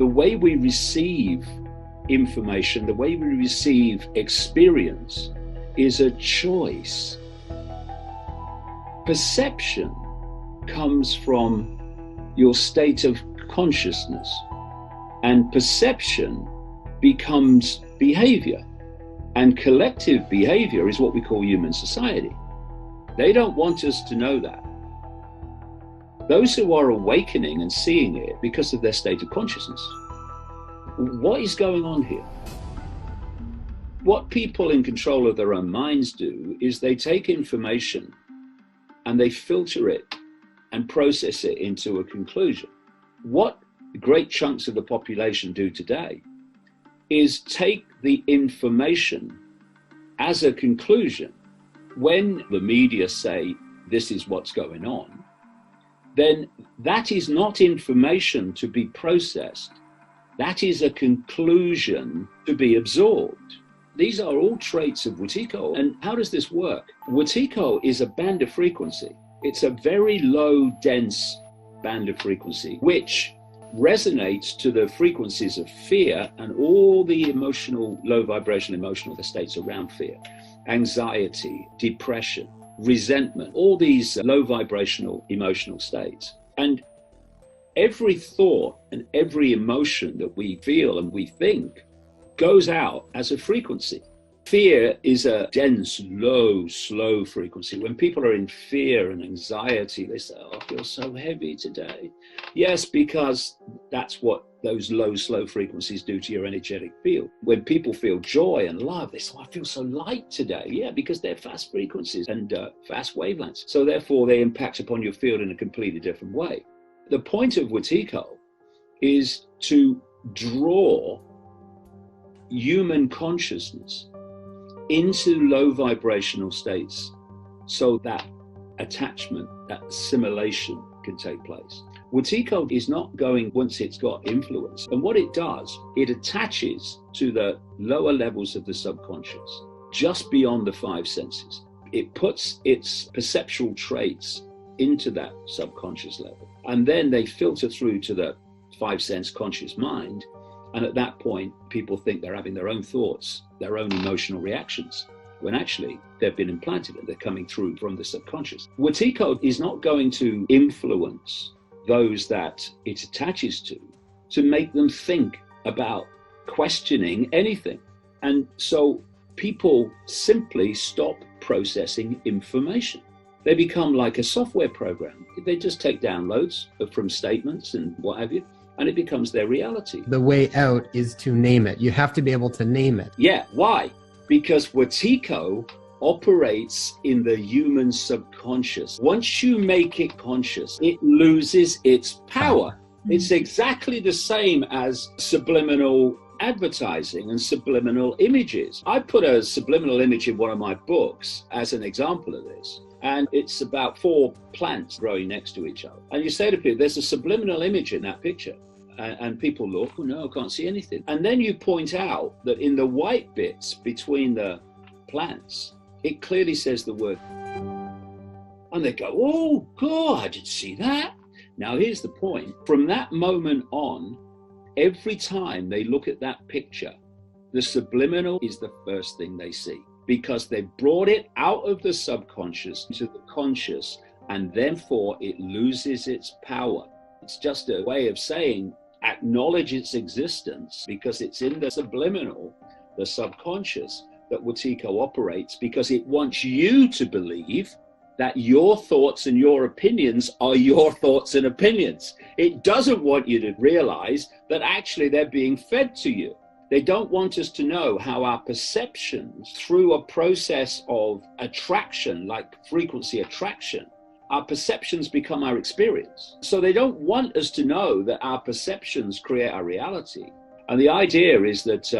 The way we receive information, the way we receive experience is a choice. Perception comes from your state of consciousness, and perception becomes behavior, and collective behavior is what we call human society. They don't want us to know that. Those who are awakening and seeing it because of their state of consciousness. What is going on here? What people in control of their own minds do is they take information and they filter it and process it into a conclusion. What great chunks of the population do today is take the information as a conclusion. When the media say this is what's going on, then that is not information to be processed. That is a conclusion to be absorbed. These are all traits of Wetiko. And how does this work? Wetiko is a band of frequency. It's a very low, dense band of frequency, which resonates to the frequencies of fear and all the emotional, low vibrational emotional states around fear, anxiety, depression, resentment, all these low vibrational emotional states. And every thought and every emotion that we feel and we think goes out as a frequency. Fear is a dense, low, slow frequency. When people are in fear and anxiety, they say, oh, I feel so heavy today. Yes, because that's what those low, slow frequencies do to your energetic field. When people feel joy and love, they say, oh, I feel so light today. Yeah, because they're fast frequencies and fast wavelengths. So therefore, they impact upon your field in a completely different way. The point of Wetiko is to draw human consciousness into low vibrational states so that attachment, that assimilation can take place. Wetiko is not going once it's got influence. And what it does, it attaches to the lower levels of the subconscious, just beyond the five senses. It puts its perceptual traits into that subconscious level. And then they filter through to the five sense conscious mind. And at that point, people think they're having their own thoughts, their own emotional reactions, when actually they've been implanted and they're coming through from the subconscious. Wetiko is not going to influence those that it attaches to make them think about questioning anything. And so people simply stop processing information. They become like a software program. They just take downloads from statements and what have you, and it becomes their reality. The way out is to name it. You have to be able to name it. Yeah, why? Because Wetiko operates in the human subconscious. Once you make it conscious, it loses its power. It's exactly the same as subliminal advertising and subliminal images. I put a subliminal image in one of my books as an example of this. And it's about 4 plants growing next to each other. And you say to people, there's a subliminal image in that picture. And people look, oh no, I can't see anything. And then you point out that in the white bits between the plants, it clearly says the word. And they go, oh God, I didn't see that. Now here's the point. From that moment on, every time they look at that picture, the subliminal is the first thing they see, because they brought it out of the subconscious to the conscious, and therefore it loses its power. It's just a way of saying acknowledge its existence, because it's in the subliminal, the subconscious, that Wetiko operates, because it wants you to believe that your thoughts and your opinions are your thoughts and opinions. It doesn't want you to realize that actually they're being fed to you. They don't want us to know how our perceptions, through a process of attraction, like frequency attraction, our perceptions become our experience. So they don't want us to know that our perceptions create our reality. And the idea is that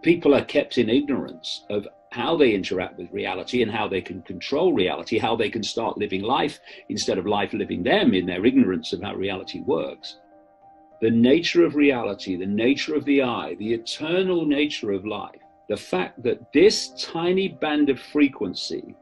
people are kept in ignorance of how they interact with reality and how they can control reality, how they can start living life instead of life living them in their ignorance of how reality works. The nature of reality, the nature of the I, the eternal nature of life, the fact that this tiny band of frequency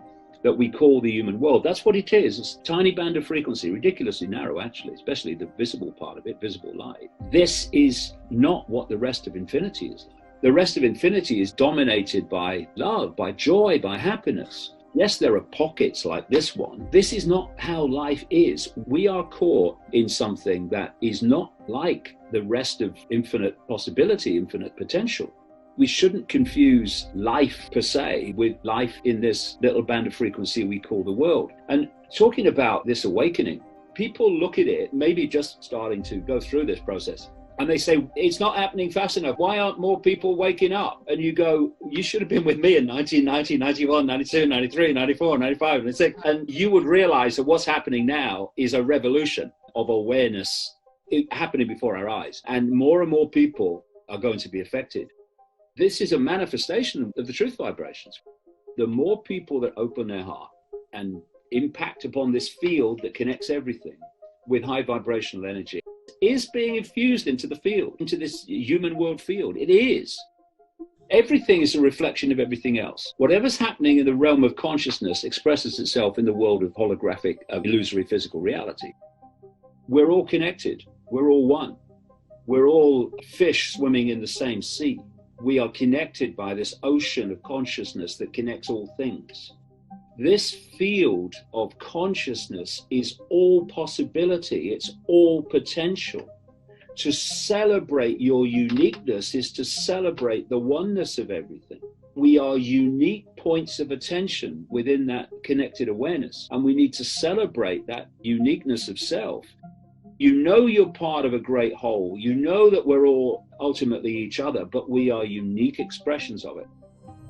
that we call the human world. That's what it is. It's a tiny band of frequency, ridiculously narrow, actually, especially the visible part of it, visible light. This is not what the rest of infinity is like. The rest of infinity is dominated by love, by joy, by happiness. Yes, there are pockets like this one. This is not how life is. We are caught in something that is not like the rest of infinite possibility, infinite potential. We shouldn't confuse life per se with life in this little band of frequency we call the world. And talking about this awakening, people look at it, maybe just starting to go through this process, and they say, it's not happening fast enough. Why aren't more people waking up? And you go, you should have been with me in 1990, 91, 92, 93, 94, 95, 96. And you would realize that what's happening now is a revolution of awareness happening before our eyes. And more people are going to be affected. This is a manifestation of the truth vibrations. The more people that open their heart and impact upon this field that connects everything with high vibrational energy, is being infused into the field, into this human world field. It is. Everything is a reflection of everything else. Whatever's happening in the realm of consciousness expresses itself in the world of holographic, illusory physical reality. We're all connected. We're all one. We're all fish swimming in the same sea. We are connected by this ocean of consciousness that connects all things. This field of consciousness is all possibility. It's all potential. To celebrate your uniqueness is to celebrate the oneness of everything. We are unique points of attention within that connected awareness, and we need to celebrate that uniqueness of self. You know you're part of a great whole. You know that we're all ultimately each other, but we are unique expressions of it.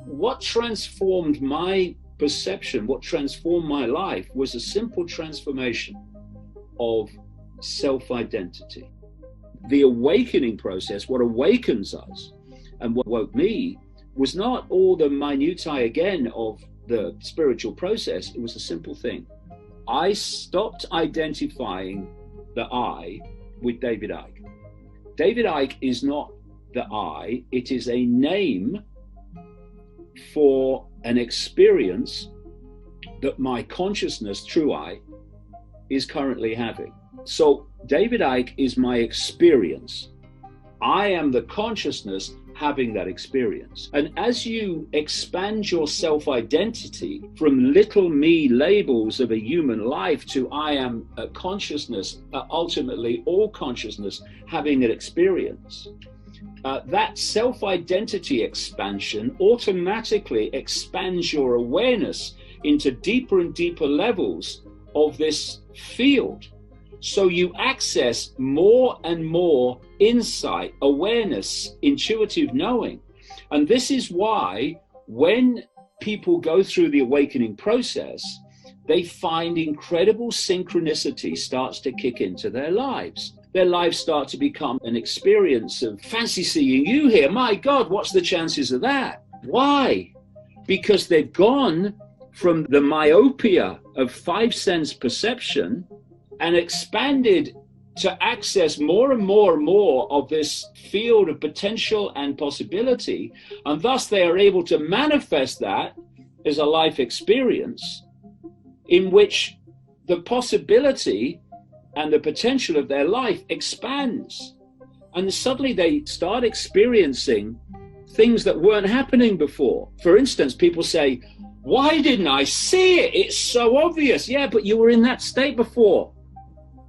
What transformed my perception, what transformed my life, was a simple transformation of self-identity. The awakening process, what awakens us and what woke me, was not all the minutiae again of the spiritual process. It was a simple thing. I stopped identifying the I with David Icke. David Icke is not the I, it is a name for an experience that my consciousness, true I, is currently having. So David Icke is my experience. I am the consciousness having that experience. And as you expand your self-identity from little me labels of a human life to I am a consciousness, ultimately all consciousness having an experience, that self-identity expansion automatically expands your awareness into deeper and deeper levels of this field. So you access more and more insight, awareness, intuitive knowing. And this is why when people go through the awakening process, they find incredible synchronicity starts to kick into their lives. Their lives start to become an experience of fancy seeing you here. My God, what's the chances of that? Why? Because they've gone from the myopia of five sense perception and expanded to access more and more and more of this field of potential and possibility. And thus they are able to manifest that as a life experience in which the possibility and the potential of their life expands. And suddenly they start experiencing things that weren't happening before. For instance, people say, why didn't I see it? It's so obvious. Yeah, but you were in that state before.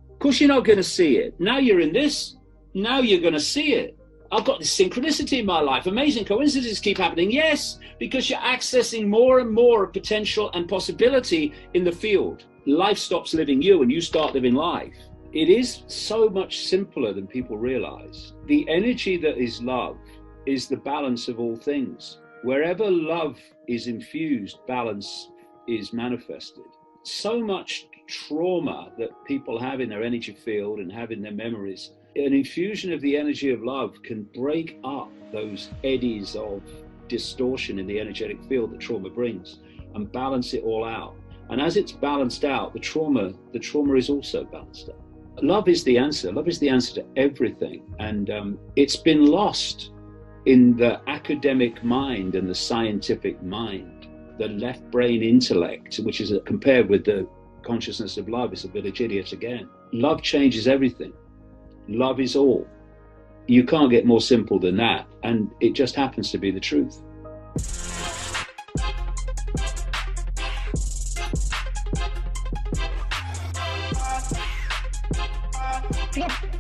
Of course you're not going to see it. Now you're in this. Now you're going to see it. I've got this synchronicity in my life. Amazing coincidences keep happening. Yes, because you're accessing more and more of potential and possibility in the field. Life stops living you and you start living life. It is so much simpler than people realize. The energy that is love is the balance of all things. Wherever love is infused, balance is manifested. So much trauma that people have in their energy field and have in their memories, an infusion of the energy of love can break up those eddies of distortion in the energetic field that trauma brings and balance it all out. And as it's balanced out, the trauma is also balanced out. Love is the answer. Love is the answer to everything. And it's been lost in the academic mind and the scientific mind. the left brain intellect, which is compared with the consciousness of love, is a village idiot again. Love changes everything. Love is all. You can't get more simple than that, and it just happens to be the truth. Yeah.